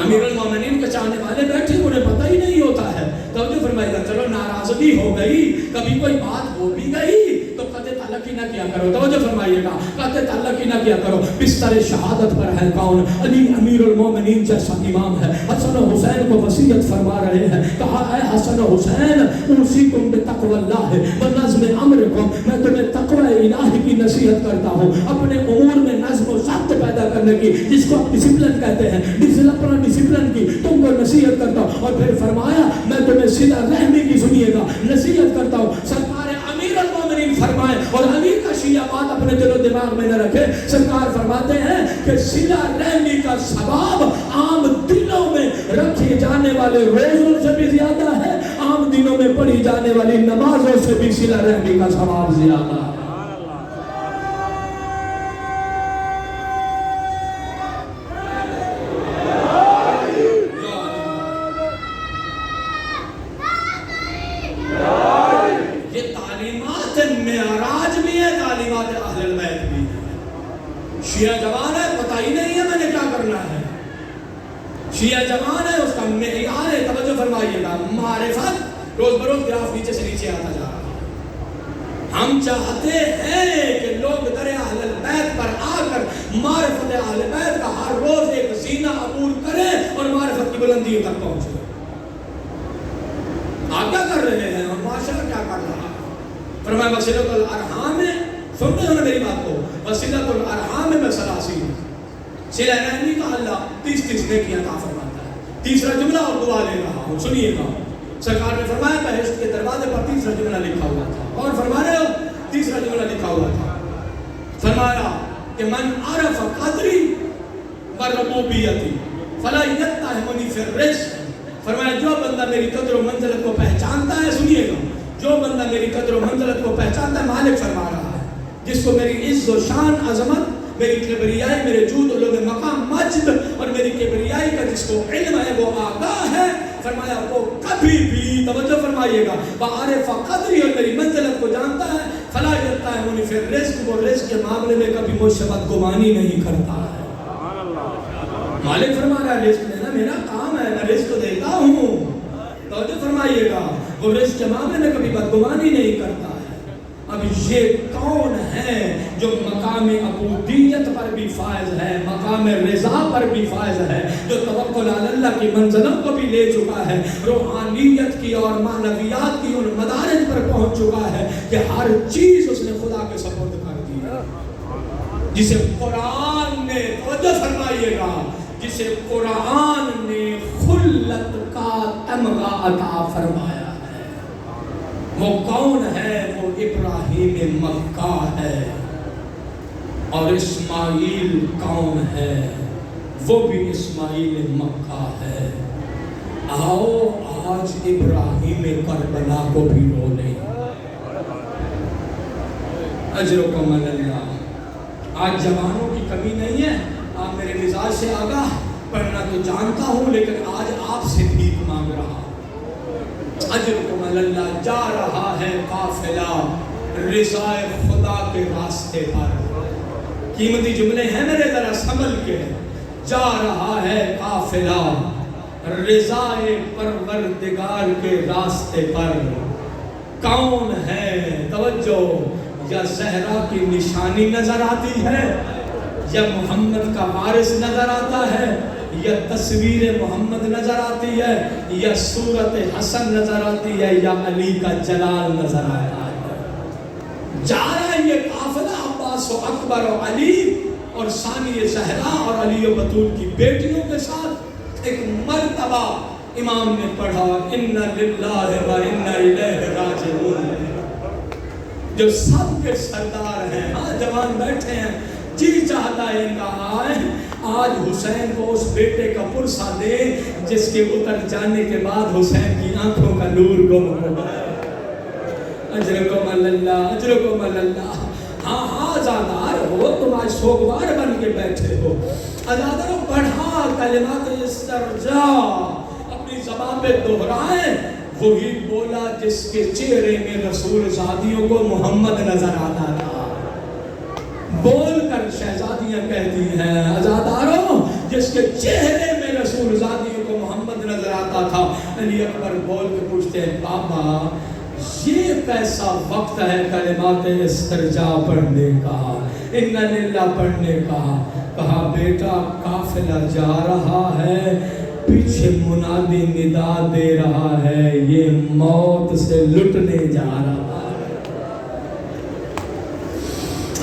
امیر المومنین کے چاہنے والے بیٹھے انہیں پتہ ہی نہیں ہوتا ہے. توجہ فرمائیے گا. چلو ناراضگی ہو گئی، کبھی کوئی بات ہو بھی گئی تو قطع تعلق ہی نہ کیا کرو. توجہ فرمائیے گا. قطع تعلق ہی نہ کیا کرو. بستر شہادت پر ہے کون؟ علی امیر المومنین جیسا امام ہے. حسن و حسین کو وصیت فرما رہے ہیں. کہا اے حسن و حسین اوصیکم بتقوی اللہ ونظم امرکم، میں تمہیں تقوی الہی کی نصیحت کرتا ہوں، اپنے امور میں نظم و ضبط پیدا کرنے کی، جس کو ڈسپلن کہتے ہیں، ڈسپلن کی تم کو نصیحت کرتا ہوں. اور پھر فرمایا میں تمہیں صلہ رحمی کی سنیے گا نصیحت کرتا ہوں. سرکار امیر المومنین فرمائے اور علی کا شیعہ بات اپنے دل و دماغ میں نہ رکھے. سرکار فرماتے ہیں کہ صلہ رحمی کا ثواب عام دنوں میں رکھے جانے والے روزوں سے بھی زیادہ ہے، عام دنوں میں پڑھی جانے والی نمازوں سے بھی صلہ رحمی کا ثواب زیادہ ہے. شیعہ جوان ہے، پتہ ہی نہیں ہے میں نے کیا کرنا ہے. شیعہ جوان ہے، اس کا معیار ہے، توجہ فرمائیے گا، معرفت روز بروز گراف نیچے سے نیچے آتا جا رہا ہے۔ ہم چاہتے ہیں کہ لوگ در اہل بیت پر آ کر معرفت اہل بیت کا ہر روز ایک زینہ عبور کریں اور معرفت کی بلندیوں تک پہنچے۔ آپ کیا کر رہے ہیں اور معاشرہ کیا کر رہا ہے؟ فرمایا وصلۃ الارحام میں، سنتے ہو نا میری بات کو، وصلۃ الارحام میں سلاسل، صلہ رحمی کا اللہ 30 نیکیاں عطا فرماتا ہے۔ تیسرا جملہ اور دعا لے رہا ہوں، سنیے گا۔ سرکار نے فرمایا بہشت کے دروازے پر تیسرا جملہ لکھا ہوا تھا، اور فرما رہے ہو تیسرا جملہ لکھا ہوا تھا، فرمایا کہ من عرف قدری وربوبیتی فلا یتہمنی فی الرزق۔ فرمایا جو بندہ میری قدر و منزلت کو پہچانتا ہے، سنیے گا، جو بندہ میری قدر و منزلت کو پہچانتا ہے، مالک فرما رہا ہے، جس کو میری عز و شان عظمت، میری کبریائی، میرے جود و لوگ مقام مجد اور میری کبریائی کا جس کو علم ہے وہ آگاہ ہے، فرمایا وہ کبھی بھی، توجہ فرمائیے گا، بعارف قدری اور میری منزلت کو جانتا ہے، فلا یتہمنی فی الرزق، وہ رزق کے معاملے میں کبھی مجھ سے بدگمانی نہیں کرتا ہے۔ مالک فرما رہا ہے رزق دینا میرا کام ہے، میں رزق دیتا ہوں، توجہ فرمائیے گا، وہ رزق کے معاملے میں کبھی بدگمانی نہیں کرتا ہے۔ اب یہ کون ہے جو مقام عبودیت پر بھی فائز ہے، مقام رضا پر بھی فائز ہے، جو توکل علی اللہ کی منزلوں کو بھی لے چکا ہے، روحانیت کی اور معنویات کی ان مدارج پر پہنچ چکا ہے کہ ہر چیز اس نے خدا کے سپرد کر دی ہے، جسے قرآن نے، توجہ فرمائیے گا، جسے قرآن نے خلت کا تمغہ عطا فرمایا۔ وہ کون ہے؟ وہ ابراہیم مکہ ہے، اور اسماعیل کون ہے؟ وہ بھی اسماعیل مکہ ہے۔ آؤ آج ابراہیم کربلا کو بھی رو لیں، اجرکم اللہ۔ آج جوانوں کی کمی نہیں ہے، آپ میرے مزاج سے آگاہ، پڑھنا تو جانتا ہوں لیکن آج آپ سے بھیک مانگ رہا ہوں۔ اجرکم اللہ، جا رہا ہے قافلہ رضا خدا کے راستے پر، قیمتی جملے ہیں میرے ذرا سنبھل کے، جا رہا ہے قافلہ رضا پروردگار کے راستے پر، کون ہے؟ توجہ، یا زہرا کی نشانی نظر آتی ہے، یا محمد کا وارث نظر آتا ہے، یا تصویر محمد نظر آتی ہے، یا صورت حسن نظر آتی ہے، یا علی کا جلال نظر آتا ہے۔ جا رہا ہے یہ قافلہ عباس و اکبر و علی اور ثانی زہرا اور علی و بطول کی بیٹیوں کے ساتھ۔ ایک مرتبہ امام نے پڑھا اِنَّ لِلَّهِ وَإِنَّ إِلَيْهِ رَاجِعُونَ، جو سب کے سردار ہیں، ہاں جوان بیٹھے ہیں، جی چاہتا ہے ان کا آئے، آج حسین کو اس بیٹے کا پرسہ دے جس کے اتر جانے کے بعد حسین کی آنکھوں کا نور گم ہو گیا۔ اجرکم اللہ، اجرکم اللہ۔ ہاں ہاں عزادار ہو، تم آج سوگوار بن کے بیٹھے ہو، عزاداروں پڑھا کلمات استرجاع، اپنی زبان پہ دہرائیں، وہی بولا جس کے چہرے میں رسول زادیوں کو محمد نظر آتا تھا۔ بول کر شہزادیاں کہتی ہیں عزاداروں، جس کے چہرے میں رسول زادیوں کو محمد نظر آتا تھا۔ علی اکبر بول کے پوچھتے ہیں بابا یہ کیسا وقت ہے کلمات استرجاع پڑھنے کا، اِنَّ لِلَّهِ پڑھنے کا؟ کہا بیٹا قافلہ جا رہا ہے، پیچھے منادی ندا دے رہا ہے، یہ موت سے لٹنے جا رہا ہے۔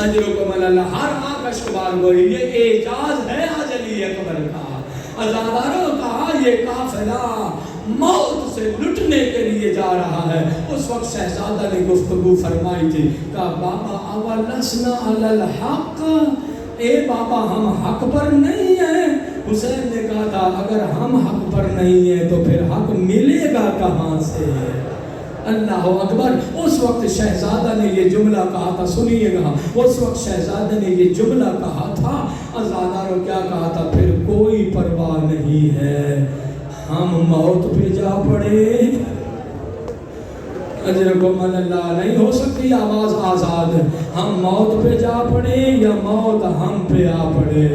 اجرکم اللہ، ہر آنکھ اشکبار ہوئی، یہ اعجاز ہے آج علی اکبر کا۔ عزاداروں کہا یہ قافلہ موت سے لٹنے کے لیے جا رہا ہے۔ اس وقت شہزادہ نے گفتگو فرمائی تھی، کہا بابا اولسنا علی الحق، اے بابا ہم حق پر نہیں ہیں۔ حسین نے کہا تھا اگر ہم حق پر نہیں ہیں تو پھر حق ملے گا کہاں سے؟ اللہ اکبر۔ اس وقت شہزادہ نے یہ جملہ کہا تھا، سنیے گا، اس وقت شہزادہ نے یہ جملہ کہا تھا، عزاداروں کیا کہا تھا؟ پھر کوئی پرواہ نہیں ہے، ہم موت پہ جا پڑے۔ اجرکم اللہ، نہیں ہو سکتی آواز آزاد، ہم موت پہ جا پڑے یا موت ہم پہ آ پڑے۔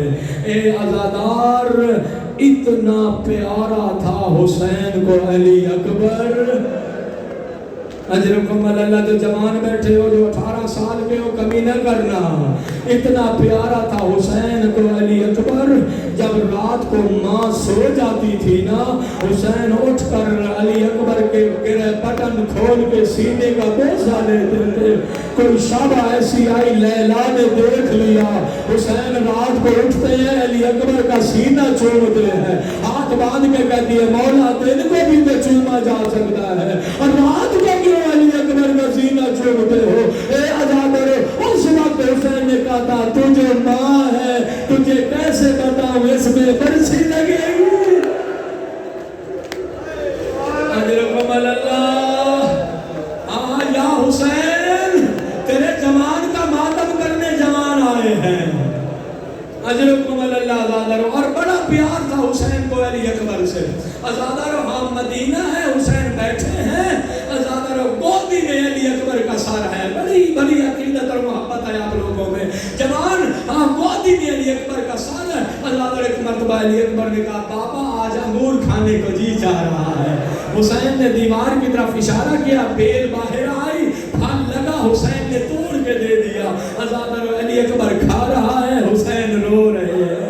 اے عزادار اتنا پیارا تھا حسین کو علی اکبر. اجرکم اللہ. جو جوان بیٹھے ہو، جو 18 سال کے ہو، کمی نہ کرنا. اتنا پیارا تھا حسین کو علی اکبر. جب رات کو ماں سو جاتی تھی نا، حسین اٹھ کر علی اکبر کے گرے بٹن کھول کے سینے کا بوسہ لیتے تھے. کوئی شب ایسی آئی لیلا نے دیکھ لیا، حسین رات کو اٹھتے ہیں علی اکبر کا سینہ چومتے ہیں، ہاتھ باندھ کے کہتی ہے مولا دن کو بھی تو چوما جا سکتا ہے، اور رات کو کیوں علی اکبر کا سینہ چومتے ہو؟ اے عزادر، اس وقت حسین نے کہا تھا تجھے ماں ہے، تجھے کیسے بتاؤں اس میں برسی لگے گی. اجرکم اللہ. ہاں یا حسین، تیرے جوان کا ماتم کرنے جوان آئے ہیں. اجرکم اللہ. عزادر، اور بڑا پیار تھا حسین کو علی اکبر سے. عزادر، ہاں مدینہ ہے، حسین بیٹھے ہیں، عزادر گودی میں علی اکبر کا سر ہے. بڑی بڑی عقیدت اور محبت ہے آپ لوگوں میں. جوان، ہاں گودی میں علی اکبر کا سر ہے. عزادر ایک مرتبہ علی اکبر نے کہا بابا آج انگور کھانے کو جی چاہ رہا ہے. حسین نے دیوار کی طرف اشارہ کیا، بیل باہر آئی، پھل لگا، حسین نے توڑ کے دے دیا. عزادر علی اکبر کھا رہا ہے، حسین رو رہے ہیں.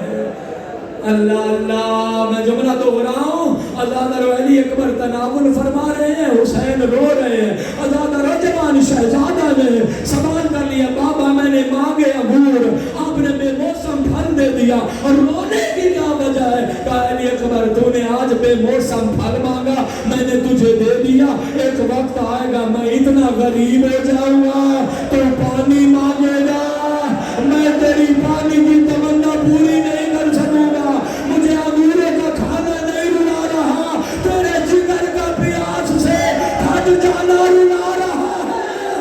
اللہ اللہ، میں جملہ تو ہو رہا ہوں. عزادر علی اکبر تناول فرما رہے ہیں، حسین رو رہے ہیں. عزادر جوان شہزادہ نے سوال کر لیا بابا میں نے مانگے انگور، آپ نے بے موسم پھل دے دیا، اور رونے کی کیا وجہ ہے؟ کہا علی اکبر تو نے آج بے موسم پھل مانگا، میں نے تجھے دے دیا. ایک وقت آئے گا میں اتنا غریب ہو جاؤں گا تو پانی مانگے گا، میں تیری پانی کی تمنا پوری نہیں کر سکوں گا. مجھے انگوروں کا کھانا نہیں رلا رہا، تیرے جگر کا پیاس سے ہٹ جانا رلا رہا ہے.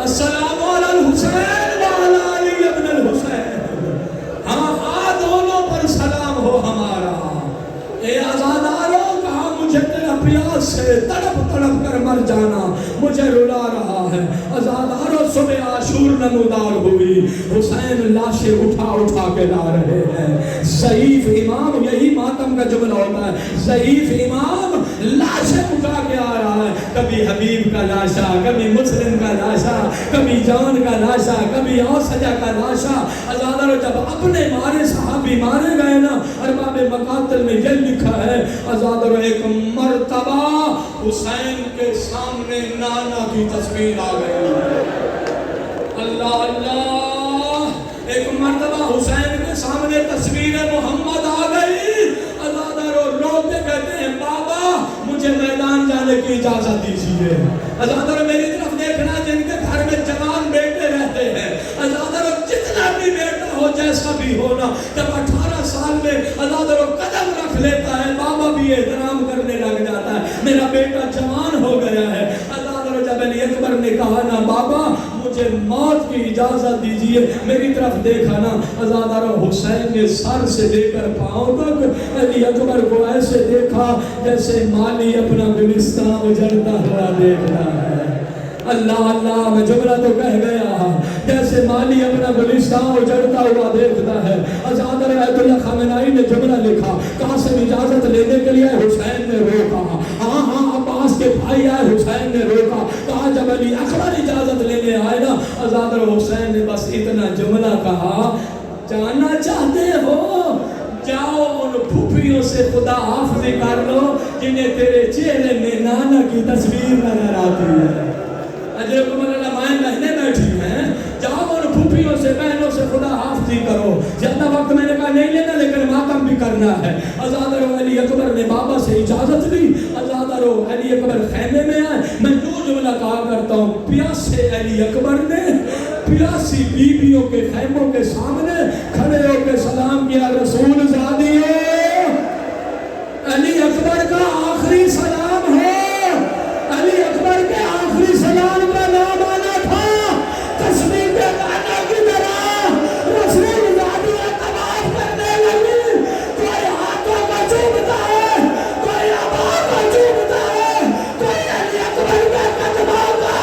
السلام علی الحسین وعلی علی ابن الحسین. ہاں دونوں پر سلام ہو ہمارا. اے عزاداروں، کہا مجھے تیرا پیاس سے تڑپ تڑپ کر مر جانا مجھے رلا رہا ہے. عزاداروں، صبح عاشور نمودار ہوئی، حسین لاشیں اٹھا اٹھا کے لا رہے ہیں. ضعیف امام، یہی ماتم کا جملہ ہوتا ہے، ضعیف امام لاشیں اٹھا کے آ رہا ہے. کبھی حبیب کا لاشا، کبھی مسلم کا لاشا، کبھی جان کا لاشا، کبھی اوسجا کا لاشا. عزاداروں، جب اپنے مارے صحابی مارے گئے نا، ارباب مقاتل میں یہ لکھا ہے، عزاداروں ایک مرتبہ حسین کے سامنے نانا کی تصویر آ گئی. اللہ اللہ، ایک مرتبہ حسین کے سامنے تصویر محمد آ گئی. عزاداروں رو کے کہتے ہیں بابا مجھے میدان جانے کی اجازت دیجیے. عزاداروں میری طرف دیکھنا، جن کے گھر میں جوان بیٹے رہتے ہیں، عزاداروں جتنا بھی بیٹا ہو جیسا بھی ہونا، جب 18 سال میں عزاداروں قدم رکھ لیتا ہے، بابا بھی احترام کرنے لگ جاتا ہے. میرا بیٹا جوان ہو گیا ہے. عزاداروں جب علی اکبر نے کہا نا بابا مجھے موت کی اجازت دیجیے، میری طرف دیکھا نا، عزاداروں حسین نے سر سے لے کر پاؤں تک علی اکبر کو ایسے دیکھا جیسے مالی اپنا گلستان اجڑتا ہوا دیکھ رہا ہے. اللہ اللہ، میں جملہ تو کہہ گیا، جیسے مالی اپنا گلستان اجڑتا ہوا دیکھتا ہے. عزادر ایت اللہ خامنائی نے جملہ لکھا، قاسم اجازت لینے کے لیے حسین نے روکا، ہاں عباس کے بھائی آئے، حسین نے روکا. کہا جب علی اکبر اجازت لینے آئے نا، عزادر حسین نے بس اتنا جملہ کہا، جانا چاہتے ہو جاؤ ان پھوپھیوں سے خدا حافظی کر لو جنہیں تیرے چہرے میں نانا کی تصویر نظر آتی ہے. اجرکم اللہ، مائیں بہنیں بیٹھی ہیں، جاؤ ان پھوپھیوں سے بہنوں سے خدا حافظی کرو. زیادہ وقت میں نے کہا نہیں لینا، لیکن ماتم بھی کرنا ہے. عزادر علی اکبر نے بابا سے اجازت لی. عزادر علی اکبر خیمے میں آئے. میں دو جملہ کہا کرتا ہوں، پیاسے علی اکبر نے پیاسی بیویوں کے خیموں کے سامنے کھڑے ہو کے سلام کیا، رسول زادیوں علی اکبر کا آخری سلام ہے. علی اکبر کے آخری سلام کا نام آنا تھا تصویر کے نانا کی طرح. رسول زادیاں طواف کرنے لگی، کوئی ہاتھوں کا چومتا ہے، کوئی ابا کا چومتا ہے، کوئی علی اکبر کے قدموں کا.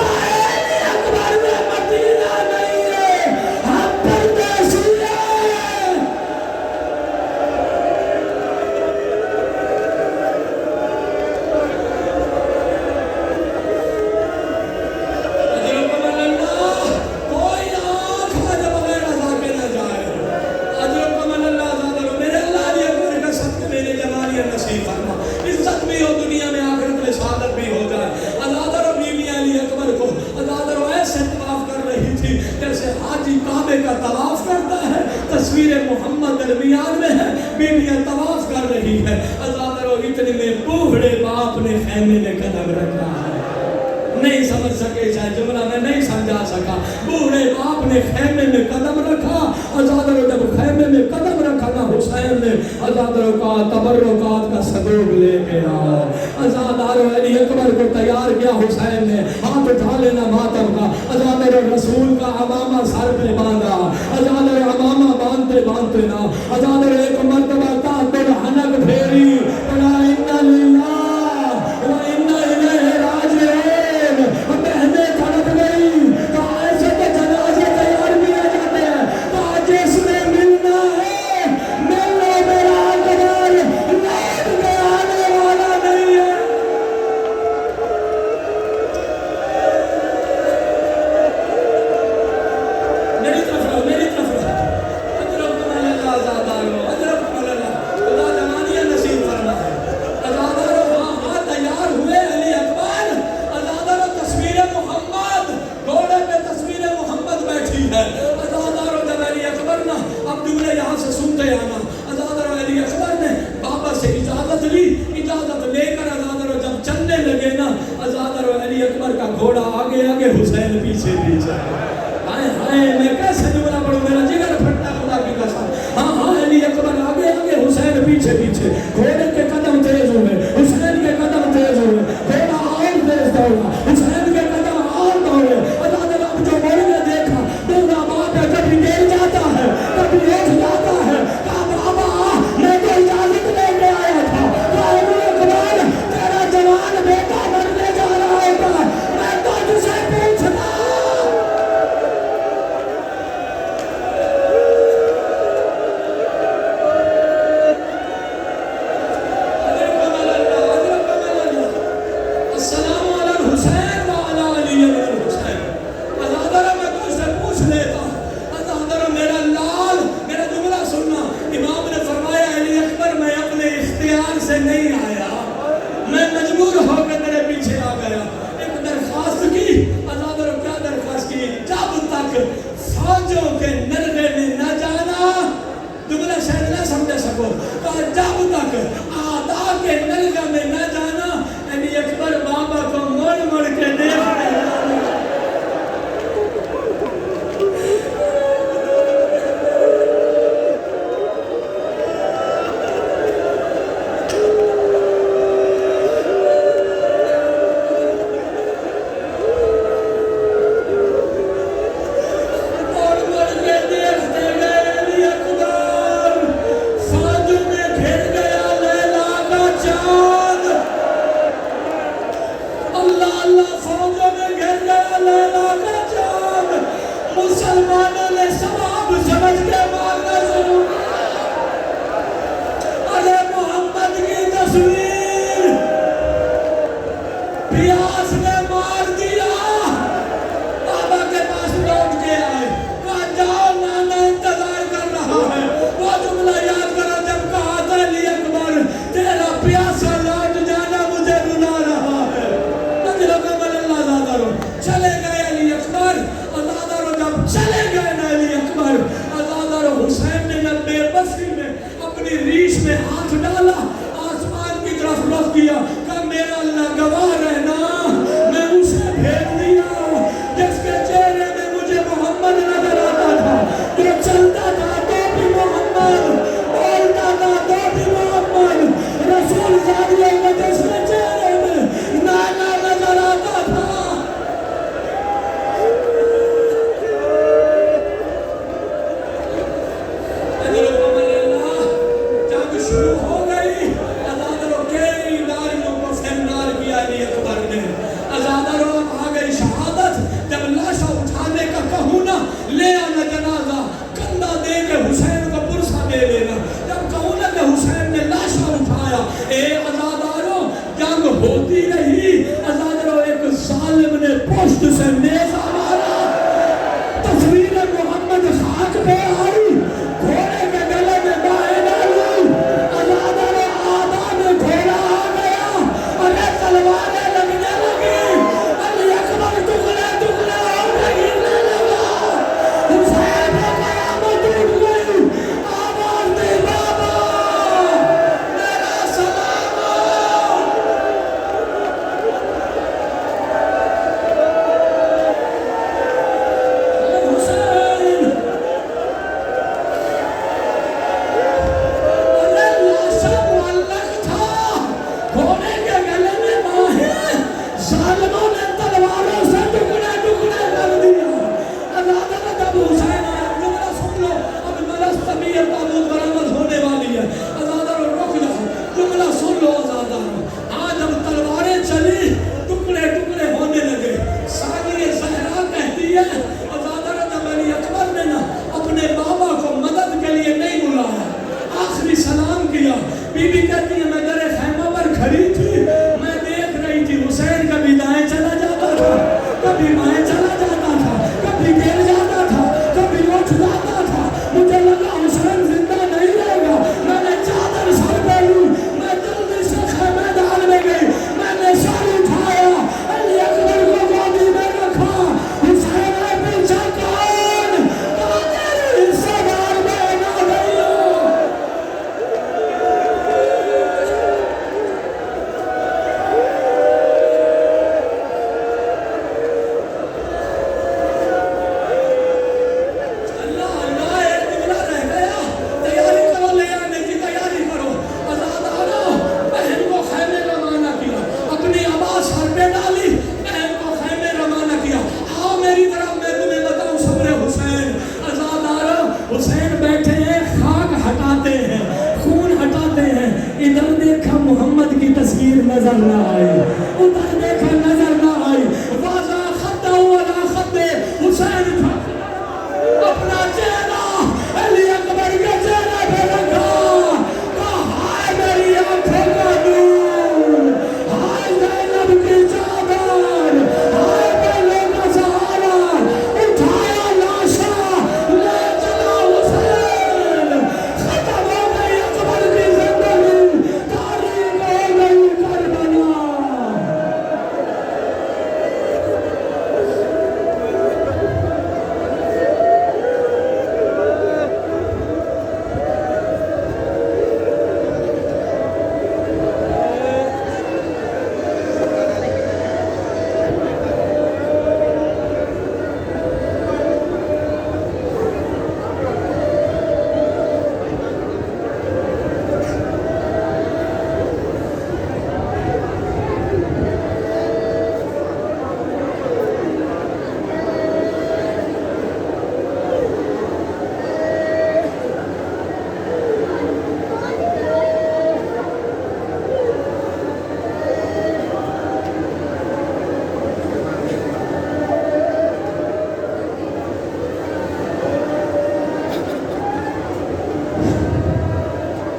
علی اکبر میں مدینہ نہیں ہے، ہم پردے تصویر محمد درمیان میں ہے، بیویاں طواف کر رہی ہے، ازادرو اتنے میں بوڑھے باپ نے خیمے میں قدم رکھا ہے۔ نہیں سمجھ سکے شاید جملہ میں نہیں سمجھا سکا، بوڑھے باپ نے خیمے میں قدم رکھا، ازادرو جب خیمے میں قدم رکھا نا حسین نے ازادرو کا تبرکات کا صندوق لے کے آؤ، ازادرو علی اکبر کو تیار کیا حسین نے، ہاتھ اٹھا لینا ماتم کا، ازادرو رسول کا امامہ سر پہ باندھا، ازادرو امامہ باندھتے باندھتے نا ازادرو ایک مرتبہ تحت الحنک پھیری، پڑھا انا للہ و انا الیہ راجعون، بہنیں تڑپ گئی، کہا ایسے تو جنازے تیار کیے جاتے ہیں، کہا جس نے ملنا ہے مل لو میرا اکبر، لوٹ کے آنے والا نہیں ہے۔ میری طرف رہو، میری طرف رہو، ادرکم اللہ ازادارو، ادرکم اللہ، خدا جوانیاں نصیب فرما ہے۔ ازادارو ہاں تیار ہوئے علی اکبر، ازادارو تصویر محمد، گھوڑے پہ تصویر محمد بیٹھی ہے، ازادارو جب علی اکبر نا اب جملے یہاں سے سنتے آنا، ازادارو علی اکبر نے بابا سے اجازت لی، اجازت لے کر ازادارو جب چلنے لگے نا، ازادارو علی اکبر کا گھوڑا آگے آگے، حسین پیچھے پیچھے، ہائے ہائے میں کیسے جملہ پڑھوں، میرا جگر پھٹتا خدا کی قسم، ہاں ہاں علی اکبر آگے آگے، حسین پیچھے پیچھے، گھوڑے کے قدم تیز ہوئے، حسین کے قدم تیز ہوئے، گھوڑا اور تیز دوڑا، حسین کے قدم اور دوڑے، ازادارو اب جو مڑ کے دیکھا، بوڑھا باپ ہے، کبھی گر جاتا ہے، کبھی اٹھ جاتا ہے، کہا بابا میں تو اجازت لے کے آیا تھا، کہا علی اکبر تیرا جوان بیٹا مرنے جا رہا ہوتا، میں تو تجھے پوچھتا۔ السلام علی الحسین وعلی علی الحسین، ازادارو میں تجھ سے پوچھ لیتا، ازادارو میرا لال، میرا جملہ سننا، امام نے فرمایا علی اکبر میں اپنے اختیار سے نہیں آیا، میں مجبور ہو کے تیرے پیچھے آ گیا، ایک درخواست کی، ازادارو کیا درخواست کی، جب تک فوجوں کے نرغے میں نہ جانا، جملہ شاید نہ سمجھ سکو، کہا جب تک آدھا کے نرغے میں نہ جانا، علی اکبر بابا کو مڑ مڑ کے دیکھتے ہیں۔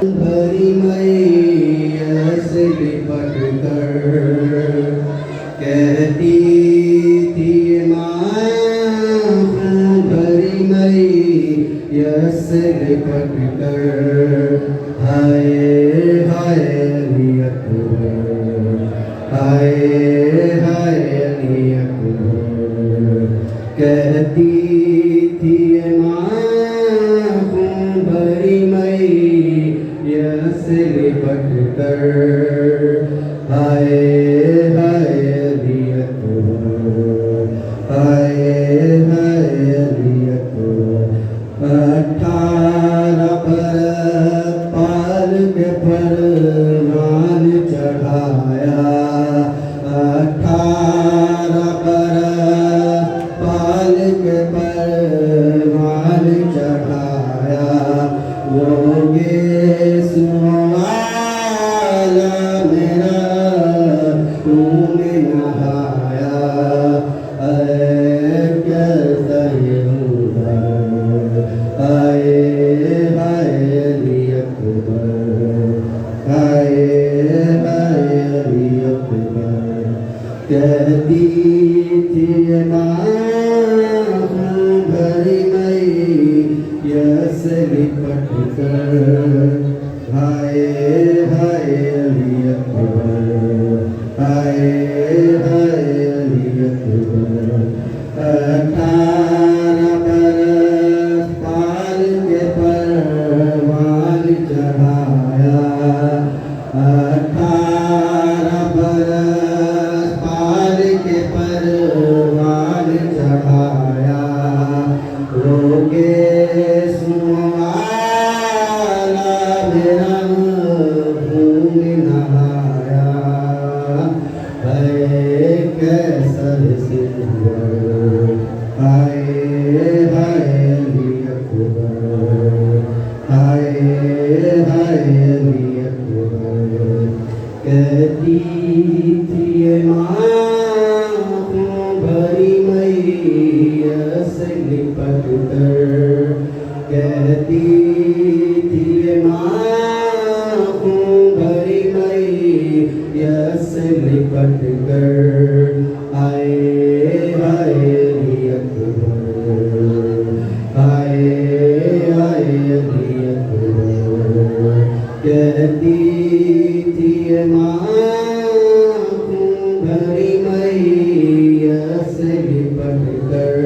بھری میت سے لپٹ کر کہتی تھی ماں، بھری میت سے لپٹ کر ہائے ہائے علی اکبر، ہائے ہائے علی اکبر، کہتی تھی ماں بھری میت سے لپٹ کر ہائے ہائے علی اکبر، ہائے ہائے علی اکبر، 18 برس پال کے پروان چڑھایا، 18 برس پال کے پروان چڑھایا، وہ گیسوں والا میرا خون میں نہایا، اے کیسا یہ ہوگا، ہائے ہائے علی اکبر، ہائے ہائے علی اکبر، کہتی تھی ماں بھری میت سے لپٹ کر ہائے ہائے علی اکبر، ہائے ہائے علی اکبر، 18 برس پال کے پروان چڑھایا، 18 برس پال کے پروان چڑھایا، وہ گیسوں والا میرا خون نہایا، اے کیسا سنور، ہائے ہائے علی اکبر، ہائے ہائے علی اکبر، کہتی تھی ماں بھری میت سے لپٹ کر، کہتی تھی ماں بھری میت سے لپٹ کر ہائے ہائے علی اکبر، ہائے ہائے علی اکبر، کہتی تھی ماں بھری میت سے لپٹ کر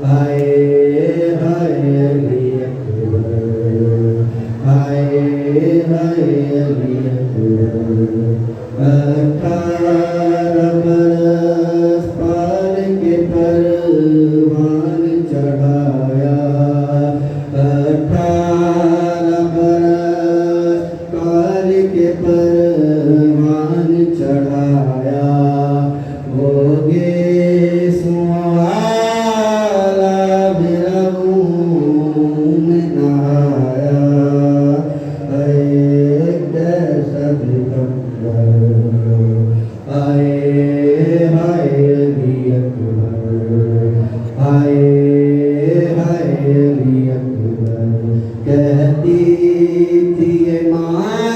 ہائے ہائے علی اکبر، ہائے ہائے علی اکبر، 18 برس پال کے پروان چڑھایا، 18 برس پال کے پروان چڑھایا، وہ گیسوں والا میرا خون میں نہایا، اے کیسا پیغمبر، ہائے ہائے علی اکبر، ہائے ہائے علی اکبر، کہتی تھی ماں